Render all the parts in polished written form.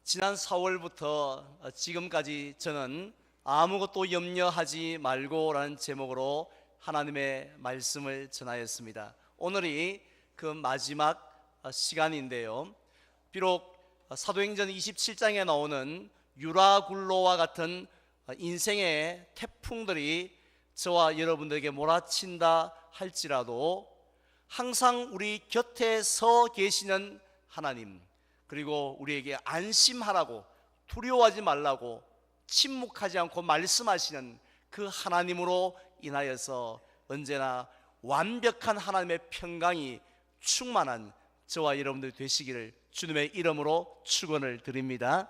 지난 4월부터 지금까지 저는 아무것도 염려하지 말고라는 제목으로 하나님의 말씀을 전하였습니다. 오늘이 그 마지막 시간인데요. 비록 사도행전 27장에 나오는 유라굴로와 같은 인생의 태풍들이 저와 여러분들에게 몰아친다 할지라도 항상 우리 곁에 서 계시는 하나님, 그리고 우리에게 안심하라고, 두려워하지 말라고, 침묵하지 않고 말씀하시는 그 하나님으로 인하여서 언제나 완벽한 하나님의 평강이 충만한 저와 여러분들 되시기를 주님의 이름으로 축원을 드립니다.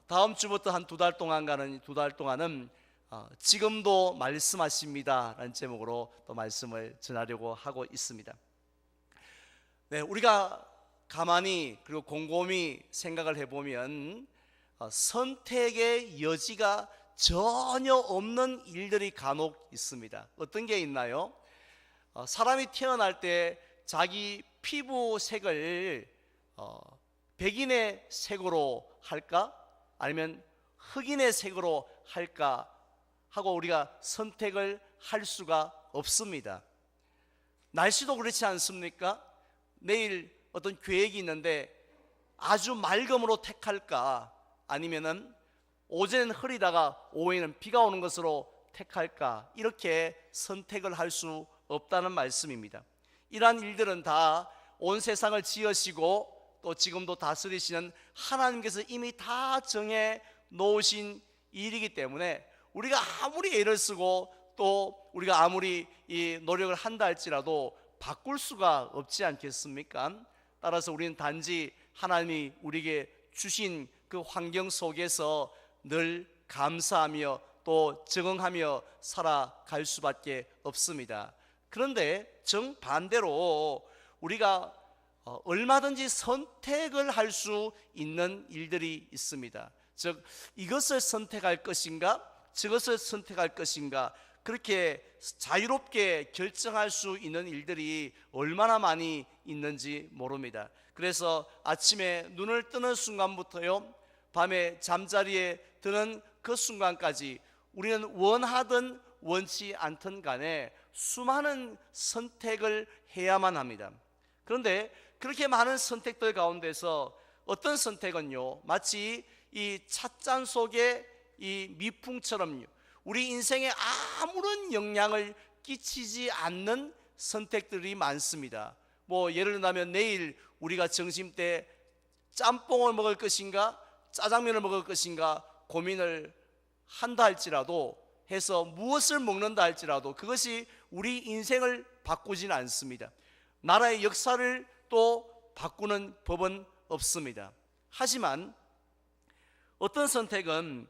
다음 주부터 한 두 달 동안은 지금도 말씀하십니다 라는 제목으로 또 말씀을 전하려고 하고 있습니다. 네, 우리가 가만히 그리고 곰곰이 생각을 해보면 선택의 여지가 전혀 없는 일들이 간혹 있습니다. 어떤 게 있나요? 사람이 태어날 때 자기 피부색을 백인의 색으로 할까? 아니면 흑인의 색으로 할까? 하고 우리가 선택을 할 수가 없습니다. 날씨도 그렇지 않습니까? 내일 어떤 계획이 있는데 아주 맑음으로 택할까? 아니면은 오전에는 흐리다가 오후에는 비가 오는 것으로 택할까? 이렇게 선택을 할 수 없다는 말씀입니다. 이러한 일들은 다 온 세상을 지으시고 또 지금도 다스리시는 하나님께서 이미 다 정해 놓으신 일이기 때문에 우리가 아무리 애를 쓰고 또 우리가 아무리 이 노력을 한다 할지라도 바꿀 수가 없지 않겠습니까? 따라서 우리는 단지 하나님이 우리에게 주신 그 환경 속에서 늘 감사하며 또 적응하며 살아갈 수밖에 없습니다. 그런데 정반대로 우리가 얼마든지 선택을 할 수 있는 일들이 있습니다. 즉, 이것을 선택할 것인가 저것을 선택할 것인가, 그렇게 자유롭게 결정할 수 있는 일들이 얼마나 많이 있는지 모릅니다. 그래서 아침에 눈을 뜨는 순간부터요, 밤에 잠자리에 드는 그 순간까지 우리는 원하든 원치 않든 간에 수많은 선택을 해야만 합니다. 그런데 그렇게 많은 선택들 가운데서 어떤 선택은요, 마치 이 찻잔 속에 이 미풍처럼요, 우리 인생에 아무런 영향을 끼치지 않는 선택들이 많습니다. 예를 들면 내일 우리가 점심때 짬뽕을 먹을 것인가 짜장면을 먹을 것인가 고민을 한다 할지라도, 해서 무엇을 먹는다 할지라도 그것이 우리 인생을 바꾸지는 않습니다. 나라의 역사를 또 바꾸는 법은 없습니다. 하지만 어떤 선택은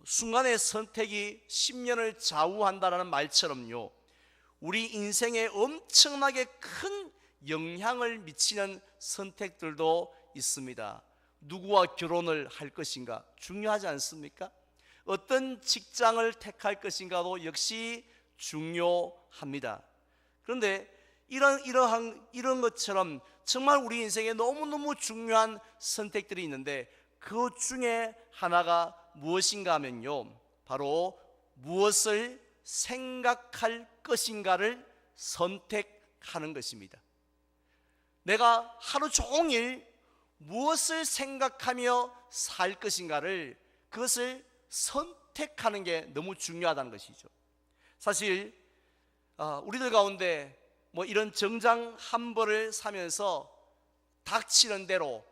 순간의 선택이 10년을 좌우한다는 말처럼요, 우리 인생에 엄청나게 큰 영향을 미치는 선택들도 있습니다. 누구와 결혼을 할 것인가 중요하지 않습니까? 어떤 직장을 택할 것인가도 역시 중요합니다. 그런데 이런 것처럼 정말 우리 인생에 너무너무 중요한 선택들이 있는데 그 중에 하나가 무엇인가 하면요, 바로 무엇을 생각할 것인가를 선택하는 것입니다. 내가 하루 종일 무엇을 생각하며 살 것인가를, 그것을 선택하는 게 너무 중요하다는 것이죠. 사실 우리들 가운데 이런 정장 한 벌을 사면서 닥치는 대로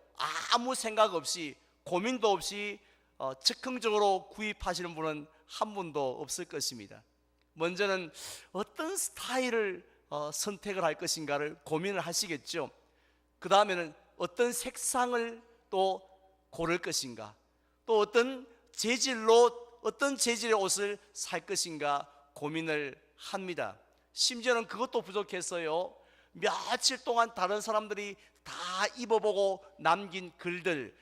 아무 생각 없이 고민도 없이 즉흥적으로 구입하시는 분은 한 분도 없을 것입니다. 먼저는 어떤 스타일을 선택을 할 것인가를 고민을 하시겠죠. 그 다음에는 어떤 색상을 또 고를 것인가, 또 어떤 재질의 옷을 살 것인가 고민을 합니다. 심지어는 그것도 부족해서요, 며칠 동안 다른 사람들이 다 입어보고 남긴 글들,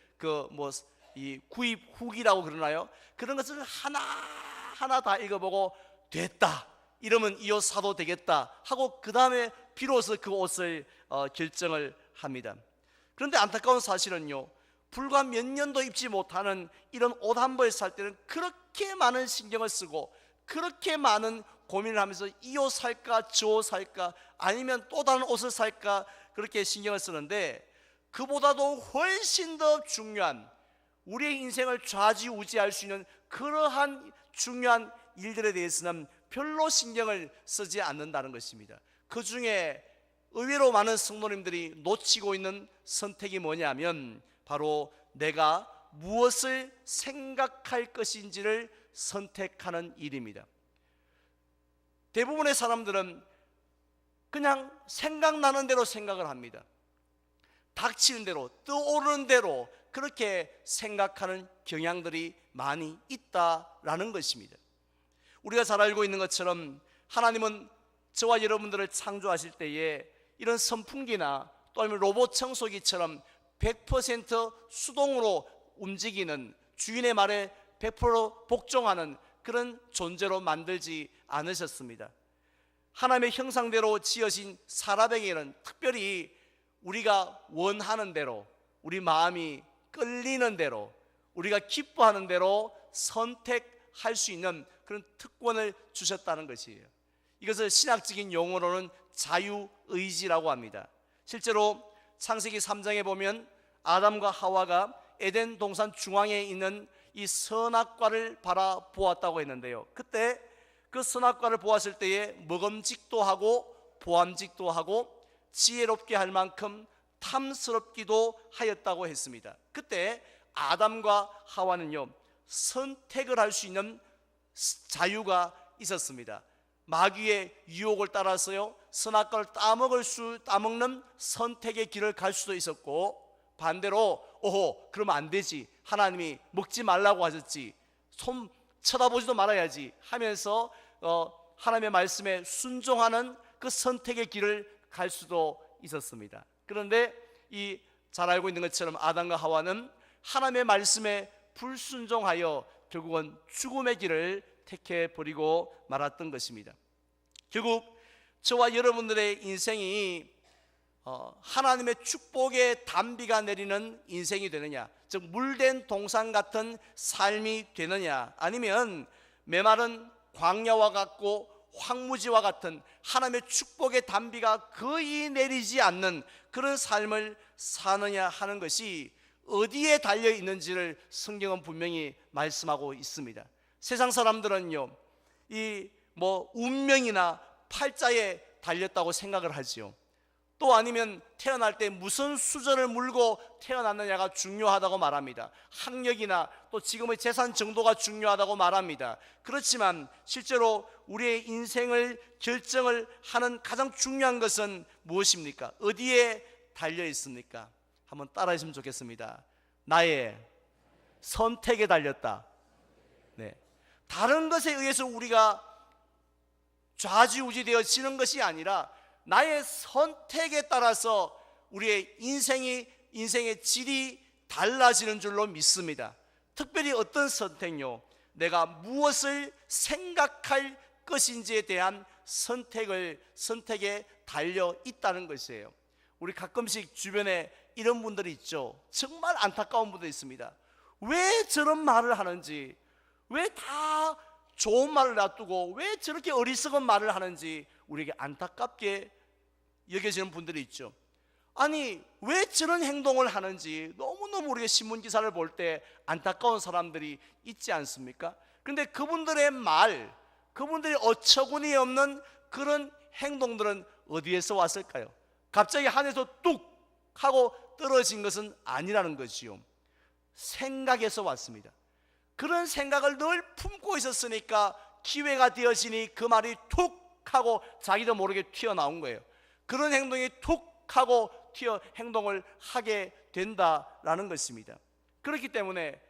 이 구입 후기라고 그러나요? 그런 것을 하나하나 다 읽어보고 됐다, 이러면 이 옷 사도 되겠다 하고 그 다음에 비로소 그 옷을 결정을 합니다. 그런데 안타까운 사실은요, 불과 몇 년도 입지 못하는 이런 옷 한 벌 살 때는 그렇게 많은 신경을 쓰고 그렇게 많은 고민을 하면서 이 옷 살까 저 옷 살까 아니면 또 다른 옷을 살까 그렇게 신경을 쓰는데, 그보다도 훨씬 더 중요한 우리의 인생을 좌지우지할 수 있는 그러한 중요한 일들에 대해서는 별로 신경을 쓰지 않는다는 것입니다. 그 중에 의외로 많은 성도님들이 놓치고 있는 선택이 뭐냐면 바로 내가 무엇을 생각할 것인지를 선택하는 일입니다. 대부분의 사람들은 그냥 생각나는 대로 생각을 합니다. 닥치는 대로, 떠오르는 대로 그렇게 생각하는 경향들이 많이 있다라는 것입니다. 우리가 잘 알고 있는 것처럼 하나님은 저와 여러분들을 창조하실 때에 이런 선풍기나 또 아니면 로봇 청소기처럼 100% 수동으로 움직이는, 주인의 말에 100% 복종하는 그런 존재로 만들지 않으셨습니다. 하나님의 형상대로 지으신 사람에게는 특별히 우리가 원하는 대로, 우리 마음이 끌리는 대로, 우리가 기뻐하는 대로 선택할 수 있는 그런 특권을 주셨다는 것이에요. 이것을 신학적인 용어로는 자유의지라고 합니다. 실제로 창세기 3장에 보면 아담과 하와가 에덴 동산 중앙에 있는 이 선악과를 바라보았다고 했는데요, 그때 그 선악과를 보았을 때에 먹음직도 하고 보암직도 하고 지혜롭게 할 만큼 탐스럽기도 하였다고 했습니다. 그때 아담과 하와는요, 선택을 할 수 있는 자유가 있었습니다. 마귀의 유혹을 따라서요, 선악과를 따먹는 선택의 길을 갈 수도 있었고, 반대로 오호 그러면 안 되지, 하나님이 먹지 말라고 하셨지, 손 쳐다보지도 말아야지 하면서 하나님의 말씀에 순종하는 그 선택의 길을 갈 수도 있었습니다. 그런데 이 잘 알고 있는 것처럼 아담과 하와는 하나님의 말씀에 불순종하여 결국은 죽음의 길을 택해 버리고 말았던 것입니다. 결국 저와 여러분들의 인생이 하나님의 축복의 단비가 내리는 인생이 되느냐, 즉 물된 동산 같은 삶이 되느냐, 아니면 메마른 광야와 같고 황무지와 같은 하나님의 축복의 단비가 거의 내리지 않는 그런 삶을 사느냐 하는 것이 어디에 달려 있는지를 성경은 분명히 말씀하고 있습니다. 세상 사람들은요, 이 운명이나 팔자에 달렸다고 생각을 하지요. 또 아니면 태어날 때 무슨 수저를 물고 태어났느냐가 중요하다고 말합니다. 학력이나 또 지금의 재산 정도가 중요하다고 말합니다. 그렇지만 실제로 우리의 인생을 결정을 하는 가장 중요한 것은 무엇입니까? 어디에 달려 있습니까? 한번 따라해 주시면 좋겠습니다. 나의 선택에 달렸다. 네. 다른 것에 의해서 우리가 좌지우지되어지는 것이 아니라 나의 선택에 따라서 우리의 인생의 질이 달라지는 줄로 믿습니다. 특별히 어떤 선택요? 내가 무엇을 생각할 것인지에 대한 선택에 달려 있다는 것이에요. 우리 가끔씩 주변에 이런 분들이 있죠. 정말 안타까운 분들이 있습니다. 왜 저런 말을 하는지, 왜 다 좋은 말을 놔두고 왜 저렇게 어리석은 말을 하는지 우리에게 안타깝게 여겨지는 분들이 있죠. 아니 왜 저런 행동을 하는지 너무너무 우리가 신문기사를 볼 때 안타까운 사람들이 있지 않습니까? 그런데 그분들의 말, 그분들이 어처구니 없는 그런 행동들은 어디에서 왔을까요? 갑자기 하늘에서 뚝 하고 떨어진 것은 아니라는 것이요, 생각에서 왔습니다. 그런 생각을 늘 품고 있었으니까 기회가 되어지니 그 말이 툭 하고 자기도 모르게 튀어나온 거예요. 그런 행동이 툭 하고 행동을 하게 된다라는 것입니다. 그렇기 때문에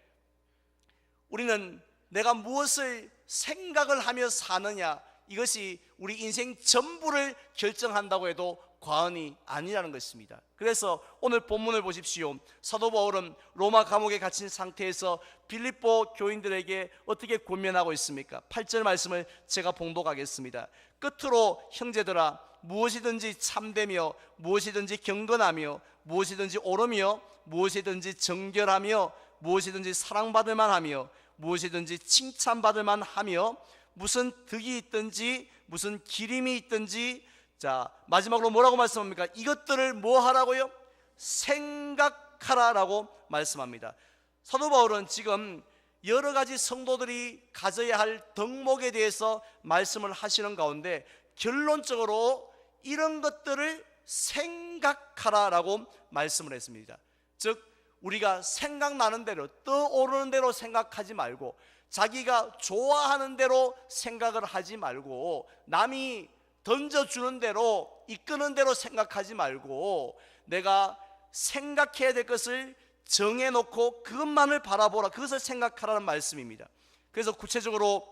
우리는 내가 무엇을 생각을 하며 사느냐, 이것이 우리 인생 전부를 결정한다고 해도 과언이 아니라는 것입니다. 그래서 오늘 본문을 보십시오. 사도 바울은 로마 감옥에 갇힌 상태에서 빌립보 교인들에게 어떻게 권면하고 있습니까? 8절 말씀을 제가 봉독하겠습니다. 끝으로 형제들아, 무엇이든지 참되며 무엇이든지 경건하며 무엇이든지 옳으며 무엇이든지 정결하며 무엇이든지 사랑받을 만하며 무엇이든지 칭찬받을 만하며 무슨 덕이 있든지 무슨 기림이 있든지, 자 마지막으로 뭐라고 말씀합니까? 이것들을 뭐 하라고요? 생각하라라고 말씀합니다. 사도 바울은 지금 여러 가지 성도들이 가져야 할 덕목에 대해서 말씀을 하시는 가운데 결론적으로 이런 것들을 생각하라라고 말씀을 했습니다. 즉 우리가 생각나는 대로, 떠오르는 대로 생각하지 말고 자기가 좋아하는 대로 생각을 하지 말고 남이 던져주는 대로, 이끄는 대로 생각하지 말고 내가 생각해야 될 것을 정해놓고 그것만을 바라보라, 그것을 생각하라는 말씀입니다. 그래서 구체적으로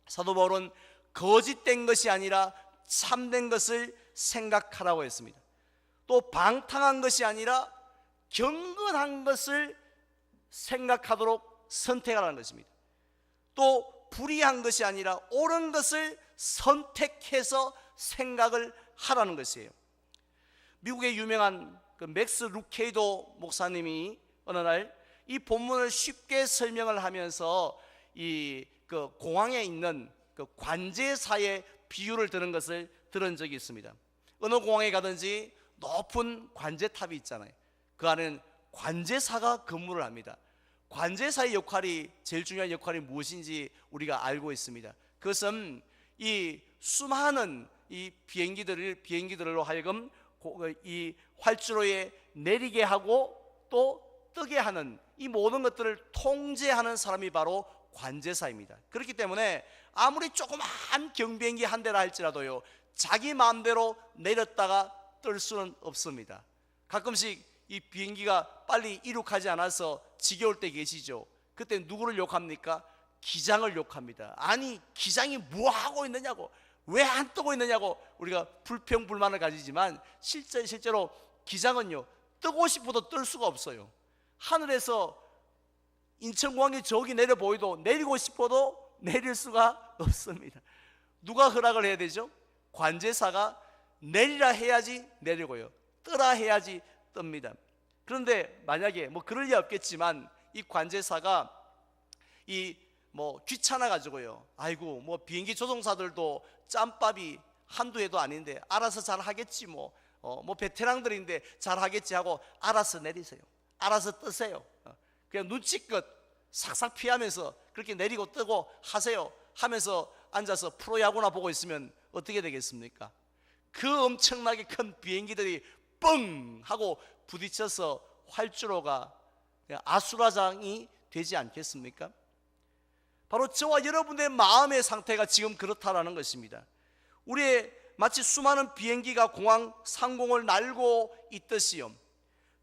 사도 바울은 거짓된 것이 아니라 참된 것을 생각하라고 했습니다. 또 방탕한 것이 아니라 경건한 것을 생각하도록 선택하라는 것입니다. 또 불의한 것이 아니라 옳은 것을 선택해서 생각을 하라는 것이에요. 미국의 유명한 그 맥스 루케이도 목사님이 어느 날 이 본문을 쉽게 설명을 하면서 이 그 공항에 있는 그 관제사의 비유를 드는 것을 들은 적이 있습니다. 어느 공항에 가든지 높은 관제탑이 있잖아요. 그 안에는 관제사가 근무를 합니다. 관제사의 역할이, 제일 중요한 역할이 무엇인지 우리가 알고 있습니다. 그것은 이 수많은 이 비행기들로 하여금 이 활주로에 내리게 하고 또 뜨게 하는 이 모든 것들을 통제하는 사람이 바로 관제사입니다. 그렇기 때문에 아무리 조그만 경비행기 한 대라 할지라도요, 자기 마음대로 내렸다가 뜰 수는 없습니다. 가끔씩 이 비행기가 빨리 이륙하지 않아서 지겨울 때 계시죠. 그때 누구를 욕합니까? 기장을 욕합니다. 아니 기장이 뭐하고 있느냐고, 왜 안 뜨고 있느냐고 우리가 불평불만을 가지지만 실제로 기장은요 뜨고 싶어도 뜰 수가 없어요. 하늘에서 인천공항에 저기 내려 보이도 내리고 싶어도 내릴 수가 없습니다. 누가 허락을 해야 되죠? 관제사가 내리라 해야지 내리고요, 뜨라 해야지 뜹니다. 그런데 만약에 뭐 그럴 리 없겠지만 이 관제사가 이 뭐 귀찮아 가지고요, 아이고 뭐 비행기 조종사들도 짬밥이 한두 해도 아닌데 알아서 잘 하겠지, 뭐 베테랑들인데 잘 하겠지 하고 알아서 내리세요, 알아서 뜨세요. 그냥 눈치껏 싹싹 피하면서 그렇게 내리고 뜨고 하세요 하면서 앉아서 프로야구나 보고 있으면 어떻게 되겠습니까? 그 엄청나게 큰 비행기들이 뻥 하고 부딪혀서 활주로가 아수라장이 되지 않겠습니까? 바로 저와 여러분의 마음의 상태가 지금 그렇다라는 것입니다. 우리의 마치 수많은 비행기가 공항 상공을 날고 있듯이요,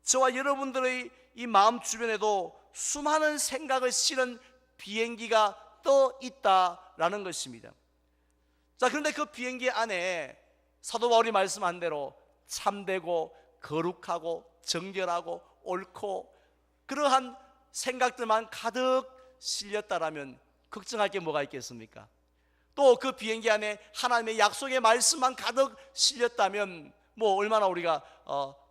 저와 여러분들의 이 마음 주변에도 수많은 생각을 실은 비행기가 떠 있다라는 것입니다. 자, 그런데 그 비행기 안에 사도 바울이 말씀한 대로 참되고 거룩하고 정결하고 옳고 그러한 생각들만 가득 실렸다라면 걱정할 게 뭐가 있겠습니까? 또 그 비행기 안에 하나님의 약속의 말씀만 가득 실렸다면 뭐 얼마나 우리가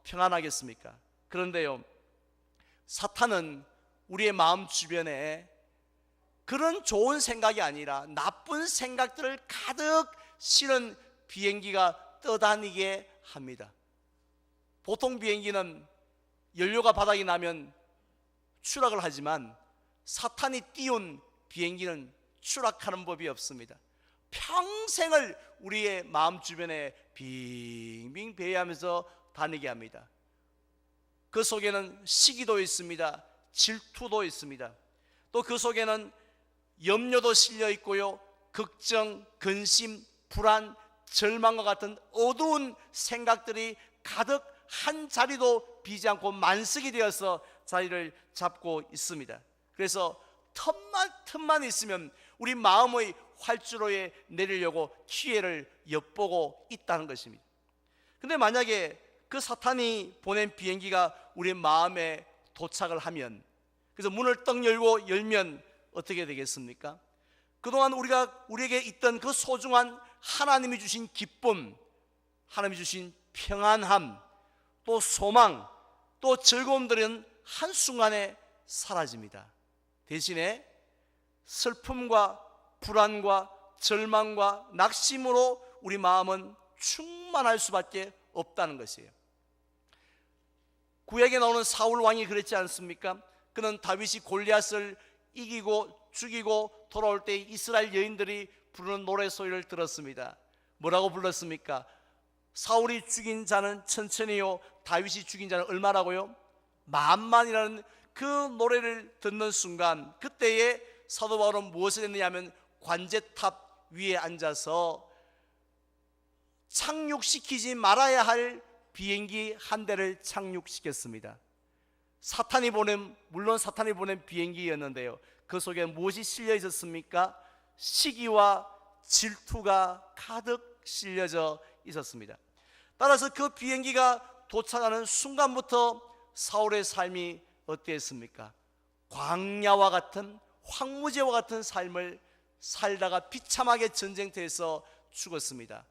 평안하겠습니까? 그런데요, 사탄은 우리의 마음 주변에 그런 좋은 생각이 아니라 나쁜 생각들을 가득 실은 비행기가 떠다니게 합니다. 보통 비행기는 연료가 바닥이 나면 추락을 하지만 사탄이 띄운 비행기는 추락하는 법이 없습니다. 평생을 우리의 마음 주변에 빙빙 배회하면서 다니게 합니다. 그 속에는 시기도 있습니다. 질투도 있습니다. 또 그 속에는 염려도 실려 있고요, 걱정, 근심, 불안, 절망과 같은 어두운 생각들이 가득 한 자리도 비지 않고 만석이 되어서 자리를 잡고 있습니다. 그래서 틈만 있으면 우리 마음의 활주로에 내리려고 기회를 엿보고 있다는 것입니다. 근데 만약에 그 사탄이 보낸 비행기가 우리 마음에 도착을 하면, 그래서 문을 떡 열면 어떻게 되겠습니까? 그동안 우리에게 있던 그 소중한 하나님이 주신 기쁨, 하나님이 주신 평안함, 또 소망, 또 즐거움들은 한순간에 사라집니다. 대신에 슬픔과 불안과 절망과 낙심으로 우리 마음은 충만할 수밖에 없다는 것이에요. 구약에 나오는 사울 왕이 그랬지 않습니까? 그는 다윗이 골리앗을 이기고 죽이고 돌아올 때 이스라엘 여인들이 부르는 노래 소리를 들었습니다. 뭐라고 불렀습니까? 사울이 죽인 자는 천천히요, 다윗이 죽인 자는 얼마라고요? 만만이라는 그 노래를 듣는 순간, 그때에 사도 바울은 무엇을 했느냐면 관제탑 위에 앉아서 착륙시키지 말아야 할 비행기 한 대를 착륙시켰습니다. 물론 사탄이 보낸 비행기였는데요, 그 속에 무엇이 실려 있었습니까? 시기와 질투가 가득 실려져 있었습니다. 따라서 그 비행기가 도착하는 순간부터 사울의 삶이 어땠습니까? 광야와 같은, 황무지와 같은 삶을 살다가 비참하게 전쟁터에서 죽었습니다.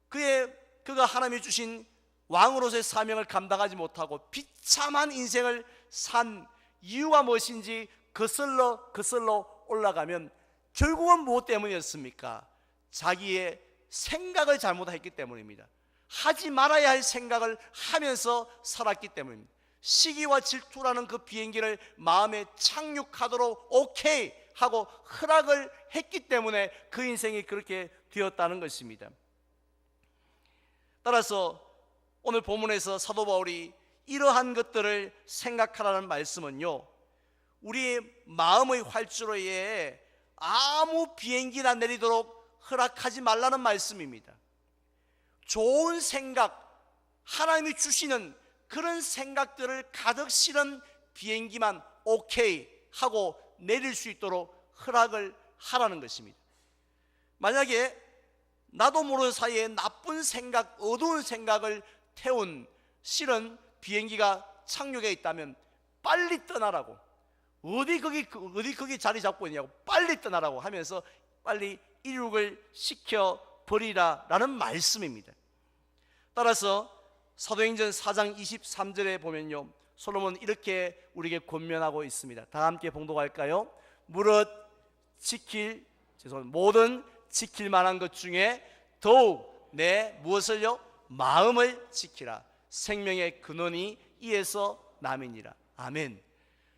그가 하나님이 주신 왕으로서의 사명을 감당하지 못하고 비참한 인생을 산 이유가 무엇인지 거슬러 올라가면 결국은 무엇 때문이었습니까? 자기의 생각을 잘못했기 때문입니다. 하지 말아야 할 생각을 하면서 살았기 때문입니다. 시기와 질투라는 그 비행기를 마음에 착륙하도록 오케이 하고 허락을 했기 때문에 그 인생이 그렇게 되었다는 것입니다. 따라서 오늘 본문에서 사도 바울이 이러한 것들을 생각하라는 말씀은요, 우리의 마음의 활주로에 아무 비행기나 내리도록 허락하지 말라는 말씀입니다. 좋은 생각, 하나님이 주시는 그런 생각들을 가득 실은 비행기만 오케이 하고 내릴 수 있도록 허락을 하라는 것입니다. 만약에 나도 모르는 사이에 나쁜 생각, 어두운 생각을 태운 실은 비행기가 착륙해 있다면 빨리 떠나라고, 어디 거기 자리 잡고 있냐고, 빨리 떠나라고 하면서 빨리 이륙을 시켜 버리라라는 말씀입니다. 따라서 사도행전 4장 23절에 보면요, 솔로몬은 이렇게 우리에게 권면하고 있습니다. 다 함께 봉독할까요? 무릇 모든 지킬 만한 것 중에 더욱 내 무엇을요? 마음을 지키라. 생명의 근원이 이에서 남이니라. 아멘.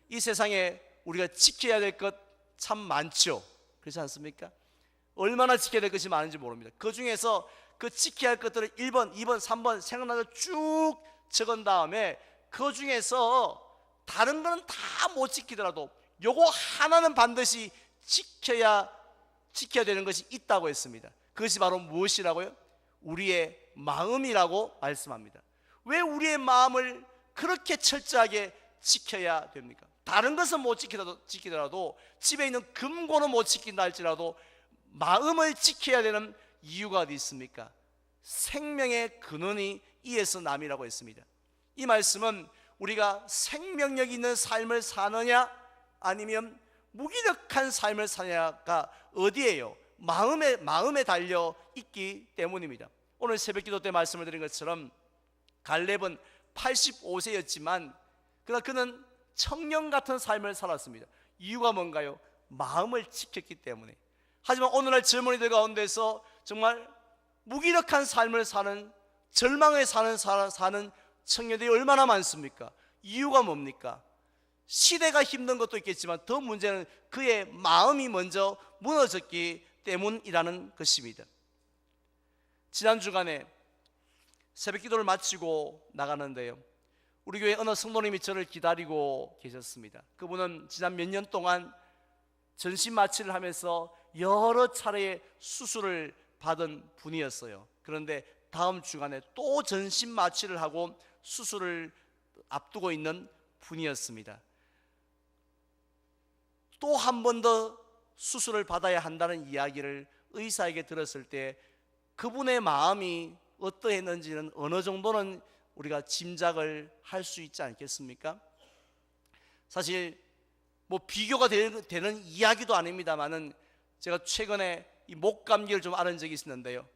이 세상에 우리가 지켜야 될 것 참 많죠. 그렇지 않습니까? 얼마나 지켜야 될 것이 많은지 모릅니다. 그 중에서 그 지켜야 할 것들을 1번, 2번, 3번 생각나서 쭉 적은 다음에 그 중에서 다른 거는 다 못 지키더라도 요거 하나는 반드시 지켜야 되는 것이 있다고 했습니다. 그것이 바로 무엇이라고요? 우리의 마음이라고 말씀합니다. 왜 우리의 마음을 그렇게 철저하게 지켜야 됩니까? 다른 것은 못 지키더라도 집에 있는 금고는 못 지킨다 할지라도 마음을 지켜야 되는 이유가 어디 있습니까? 생명의 근원이 이에서 남이라고 했습니다. 이 말씀은 우리가 생명력 있는 삶을 사느냐 아니면 무기력한 삶을 사느냐가 어디에요? 마음에 달려 있기 때문입니다. 오늘 새벽기도 때 말씀을 드린 것처럼 갈렙은 85세였지만 그러나 그는 청년 같은 삶을 살았습니다. 이유가 뭔가요? 마음을 지켰기 때문에. 하지만 오늘날 젊은이들 가운데서 정말 무기력한 삶을 사는, 절망에 사는 청년들이 얼마나 많습니까? 이유가 뭡니까? 시대가 힘든 것도 있겠지만 더 문제는 그의 마음이 먼저 무너졌기 때문이라는 것입니다. 지난 주간에 새벽 기도를 마치고 나가는데요, 우리 교회 어느 성도님이 저를 기다리고 계셨습니다. 그분은 지난 몇 년 동안 전신 마취를 하면서 여러 차례의 수술을 받은 분이었어요. 그런데 다음 주간에 또 전신 마취를 하고 수술을 앞두고 있는 분이었습니다. 또 한 번 더 수술을 받아야 한다는 이야기를 의사에게 들었을 때 그분의 마음이 어떠했는지는 어느 정도는 우리가 짐작을 할 수 있지 않겠습니까? 사실 뭐 비교가 되는 이야기도 아닙니다만은 제가 최근에 이 목감기를 좀 앓은 적이 있었는데요,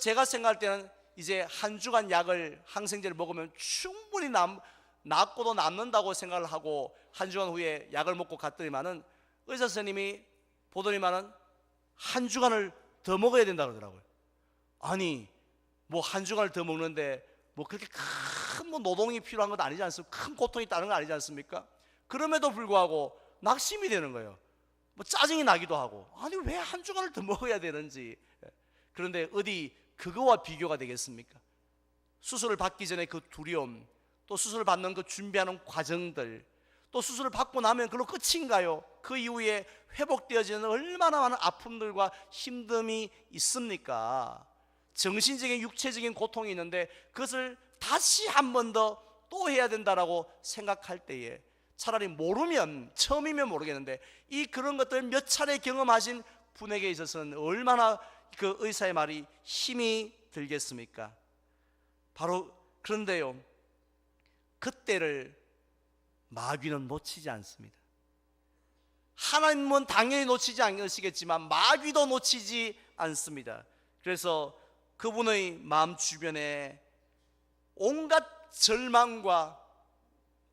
제가 생각할 때는 이제 한 주간 약을 항생제를 먹으면 충분히 낫고도 남는다고 생각을 하고 한 주간 후에 약을 먹고 갔더니만은 의사 선생님이 보더니만은 한 주간을 더 먹어야 된다 그러더라고요. 아니 뭐 한 주간을 더 먹는데 뭐 그렇게 큰 뭐 노동이 필요한 건 아니지 않습니까? 큰 고통이 따르는 건 아니지 않습니까? 그럼에도 불구하고 낙심이 되는 거예요. 뭐 짜증이 나기도 하고 아니 왜 한 주간을 더 먹어야 되는지. 그런데 어디 그거와 비교가 되겠습니까? 수술을 받기 전에 그 두려움, 또 수술을 받는 그 준비하는 과정들, 또 수술을 받고 나면 그걸로 끝인가요? 그 이후에 회복되어지는 얼마나 많은 아픔들과 힘듦이 있습니까? 정신적인 육체적인 고통이 있는데 그것을 다시 한 번 더 또 해야 된다라고 생각할 때에 차라리 모르면, 처음이면 모르겠는데 이 그런 것들 몇 차례 경험하신 분에게 있어서는 얼마나 그 의사의 말이 힘이 들겠습니까? 바로 그런데요, 그때를 마귀는 놓치지 않습니다. 하나님은 당연히 놓치지 않으시겠지만 마귀도 놓치지 않습니다. 그래서 그분의 마음 주변에 온갖 절망과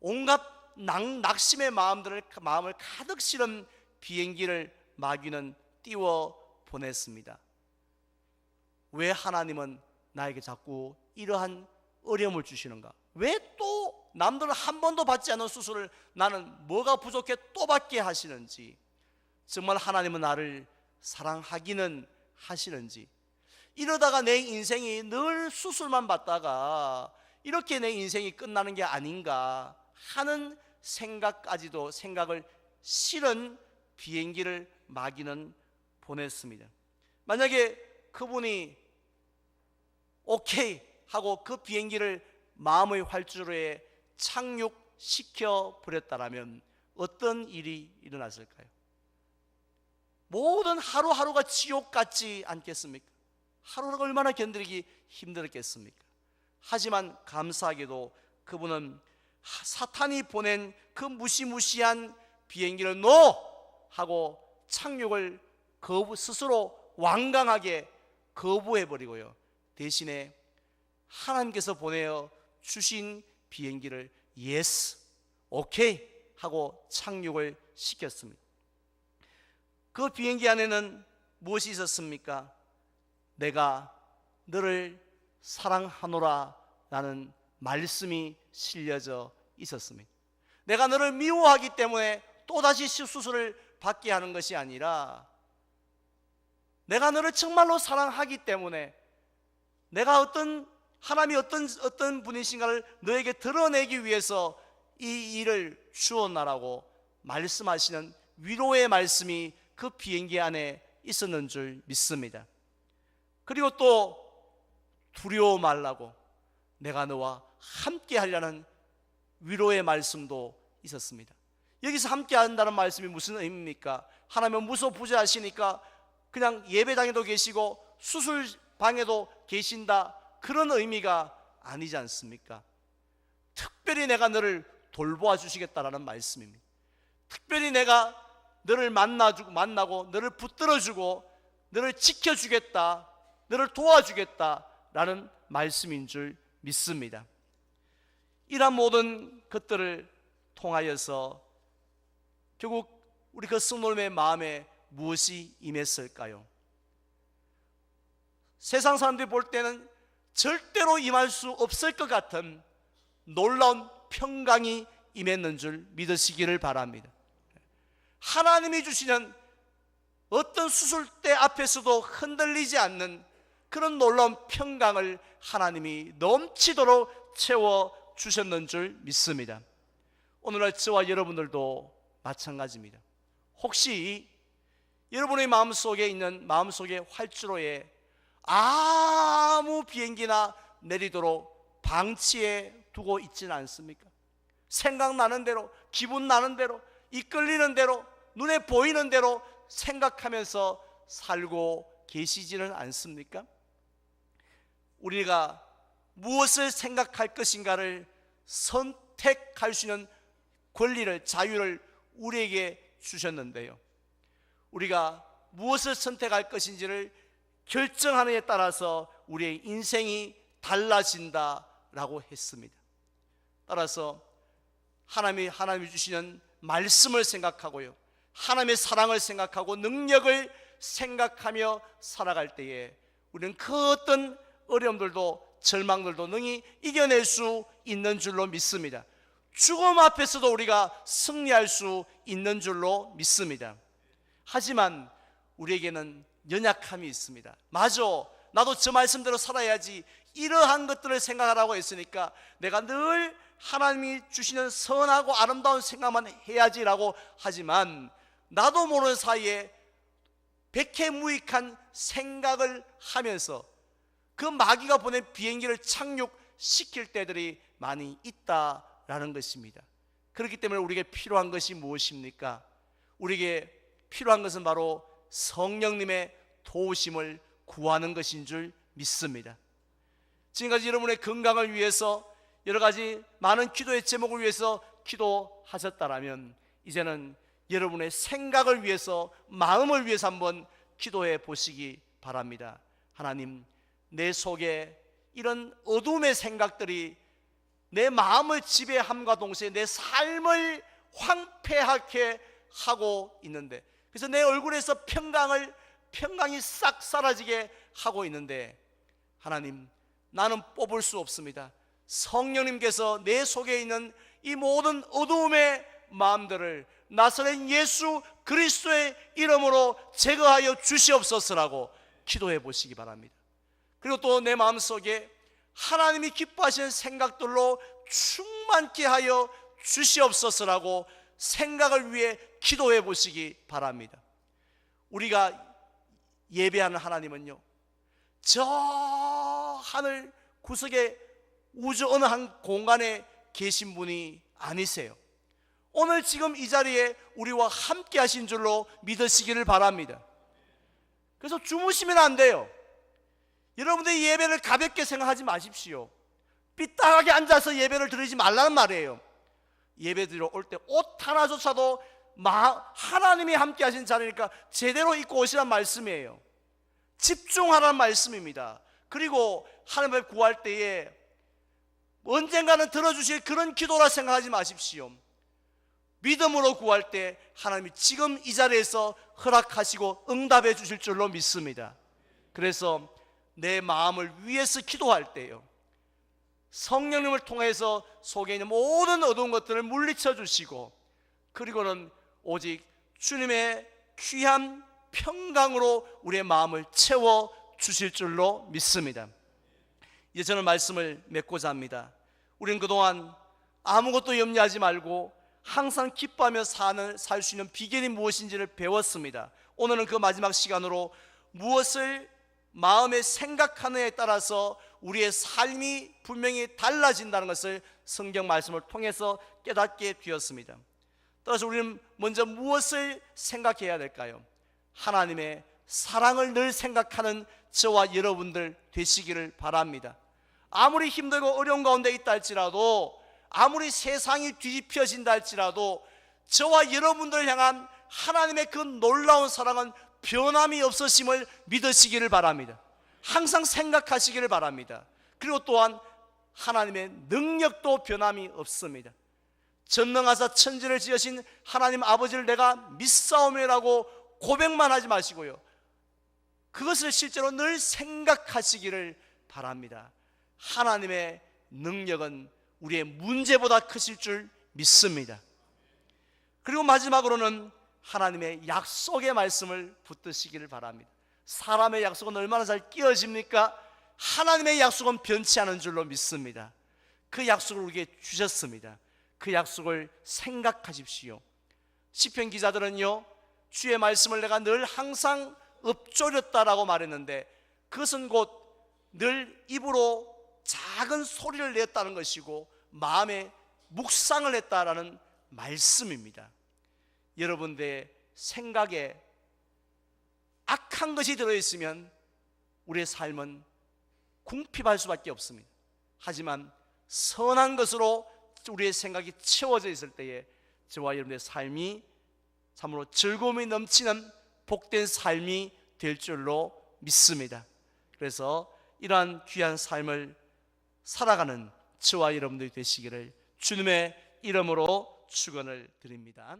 온갖 낙심의 마음을 가득 실은 비행기를 마귀는 띄워 보냈습니다. 왜 하나님은 나에게 자꾸 이러한 어려움을 주시는가? 왜 또 남들은 한 번도 받지 않은 수술을 나는 뭐가 부족해 또 받게 하시는지, 정말 하나님은 나를 사랑하기는 하시는지, 이러다가 내 인생이 늘 수술만 받다가 이렇게 내 인생이 끝나는 게 아닌가 하는 생각을 실은 비행기를 마귀는 보냈습니다. 만약에 그분이 오케이 하고 그 비행기를 마음의 활주로에 착륙시켜 버렸다라면 어떤 일이 일어났을까요? 모든 하루하루가 지옥 같지 않겠습니까? 하루하루가 얼마나 견디기 힘들었겠습니까? 하지만 감사하게도 그분은 사탄이 보낸 그 무시무시한 비행기를 NO! 하고 착륙을 스스로 완강하게 거부해버리고요, 대신에 하나님께서 보내어 주신 비행기를 yes, 오케이 하고 착륙을 시켰습니다. 그 비행기 안에는 무엇이 있었습니까? 내가 너를 사랑하노라 라는 말씀이 실려져 있었습니다. 내가 너를 미워하기 때문에 또다시 수술을 받게 하는 것이 아니라 내가 너를 정말로 사랑하기 때문에 내가 하나님이 어떤 분이신가를 너에게 드러내기 위해서 이 일을 주었나라고 말씀하시는 위로의 말씀이 그 비행기 안에 있었는 줄 믿습니다. 그리고 또 두려워 말라고 내가 너와 함께 하려는 위로의 말씀도 있었습니다. 여기서 함께 한다는 말씀이 무슨 의미입니까? 하나님은 무소부재하시니까 그냥 예배당에도 계시고 수술방에도 계신다, 그런 의미가 아니지 않습니까? 특별히 내가 너를 돌보아 주시겠다라는 말씀입니다. 특별히 내가 너를 만나고 너를 붙들어주고 너를 지켜주겠다, 너를 도와주겠다라는 말씀인 줄 믿습니다. 이러한 모든 것들을 통하여서 결국 우리 그 성도님의 마음에 무엇이 임했을까요? 세상 사람들이 볼 때는 절대로 임할 수 없을 것 같은 놀라운 평강이 임했는 줄 믿으시기를 바랍니다. 하나님이 주시는 어떤 수술대 앞에서도 흔들리지 않는 그런 놀라운 평강을 하나님이 넘치도록 채워주셨는 줄 믿습니다. 오늘날 저와 여러분들도 마찬가지입니다. 혹시 여러분의 마음속에 있는 마음속의 활주로에 아무 비행기나 내리도록 방치해 두고 있지는 않습니까? 생각나는 대로, 기분 나는 대로, 이끌리는 대로, 눈에 보이는 대로 생각하면서 살고 계시지는 않습니까? 우리가 무엇을 생각할 것인가를 선택할 수 있는 권리를, 자유를 우리에게 주셨는데요, 우리가 무엇을 선택할 것인지를 결정하는 데 따라서 우리의 인생이 달라진다라고 했습니다. 따라서 하나님이 주시는 말씀을 생각하고요, 하나님의 사랑을 생각하고 능력을 생각하며 살아갈 때에 우리는 그 어떤 어려움들도 절망들도 능히 이겨낼 수 있는 줄로 믿습니다. 죽음 앞에서도 우리가 승리할 수 있는 줄로 믿습니다. 하지만 우리에게는 연약함이 있습니다. 맞아, 나도 저 말씀대로 살아야지, 이러한 것들을 생각하라고 했으니까 내가 늘 하나님이 주시는 선하고 아름다운 생각만 해야지라고 하지만 나도 모르는 사이에 백해무익한 생각을 하면서 그 마귀가 보낸 비행기를 착륙시킬 때들이 많이 있다라는 것입니다. 그렇기 때문에 우리에게 필요한 것이 무엇입니까? 우리에게 필요한 것은 바로 성령님의 도우심을 구하는 것인 줄 믿습니다. 지금까지 여러분의 건강을 위해서 여러 가지 많은 기도의 제목을 위해서 기도하셨다라면 이제는 여러분의 생각을 위해서, 마음을 위해서 한번 기도해 보시기 바랍니다. 하나님, 내 속에 이런 어둠의 생각들이 내 마음을 지배함과 동시에 내 삶을 황폐하게 하고 있는데, 그래서 내 얼굴에서 평강이 싹 사라지게 하고 있는데, 하나님, 나는 뽑을 수 없습니다. 성령님께서 내 속에 있는 이 모든 어두움의 마음들을 나사렛 예수 그리스도의 이름으로 제거하여 주시옵소서라고 기도해 보시기 바랍니다. 그리고 또 내 마음속에 하나님이 기뻐하시는 생각들로 충만케 하여 주시옵소서라고 생각을 위해 기도해 보시기 바랍니다. 우리가 예배하는 하나님은요, 저 하늘 구석에 우주 어느 한 공간에 계신 분이 아니세요. 오늘 지금 이 자리에 우리와 함께 하신 줄로 믿으시기를 바랍니다. 그래서 주무시면 안 돼요. 여러분들의 예배를 가볍게 생각하지 마십시오. 삐딱하게 앉아서 예배를 드리지 말라는 말이에요. 예배 드리러 올 때 옷 하나조차도 하나님이 함께 하신 자리니까 제대로 입고 오시란 말씀이에요. 집중하라는 말씀입니다. 그리고 하나님 앞에 구할 때에 언젠가는 들어주실 그런 기도라 생각하지 마십시오. 믿음으로 구할 때 하나님이 지금 이 자리에서 허락하시고 응답해 주실 줄로 믿습니다. 그래서 내 마음을 위해서 기도할 때요, 성령님을 통해서 속에 있는 모든 어두운 것들을 물리쳐 주시고, 그리고는 오직 주님의 귀한 평강으로 우리의 마음을 채워 주실 줄로 믿습니다. 이제 저는 말씀을 맺고자 합니다. 우리는 그동안 아무것도 염려하지 말고 항상 기뻐하며 살 수 있는 비결이 무엇인지를 배웠습니다. 오늘은 그 마지막 시간으로 무엇을 마음에 생각하느냐에 따라서 우리의 삶이 분명히 달라진다는 것을 성경 말씀을 통해서 깨닫게 되었습니다. 따라서 우리는 먼저 무엇을 생각해야 될까요? 하나님의 사랑을 늘 생각하는 저와 여러분들 되시기를 바랍니다. 아무리 힘들고 어려운 가운데 있다 할지라도, 아무리 세상이 뒤집혀진다 할지라도 저와 여러분들을 향한 하나님의 그 놀라운 사랑은 변함이 없으심을 믿으시기를 바랍니다. 항상 생각하시기를 바랍니다. 그리고 또한 하나님의 능력도 변함이 없습니다. 전능하사 천지를 지으신 하나님 아버지를 내가 믿사오매라고 고백만 하지 마시고요, 그것을 실제로 늘 생각하시기를 바랍니다. 하나님의 능력은 우리의 문제보다 크실 줄 믿습니다. 그리고 마지막으로는 하나님의 약속의 말씀을 붙드시기를 바랍니다. 사람의 약속은 얼마나 잘 끼어집니까? 하나님의 약속은 변치 않은 줄로 믿습니다. 그 약속을 우리에게 주셨습니다. 그 약속을 생각하십시오. 시편 기자들은요, 주의 말씀을 내가 늘 항상 읊조렸다라고 말했는데, 그것은 곧 늘 입으로 작은 소리를 냈다는 것이고 마음에 묵상을 했다라는 말씀입니다. 여러분들의 생각에 악한 것이 들어있으면 우리의 삶은 궁핍할 수밖에 없습니다. 하지만 선한 것으로 우리의 생각이 채워져 있을 때에 저와 여러분의 삶이 참으로 즐거움이 넘치는 복된 삶이 될 줄로 믿습니다. 그래서 이러한 귀한 삶을 살아가는 저와 여러분들이 되시기를 주님의 이름으로 축원을 드립니다.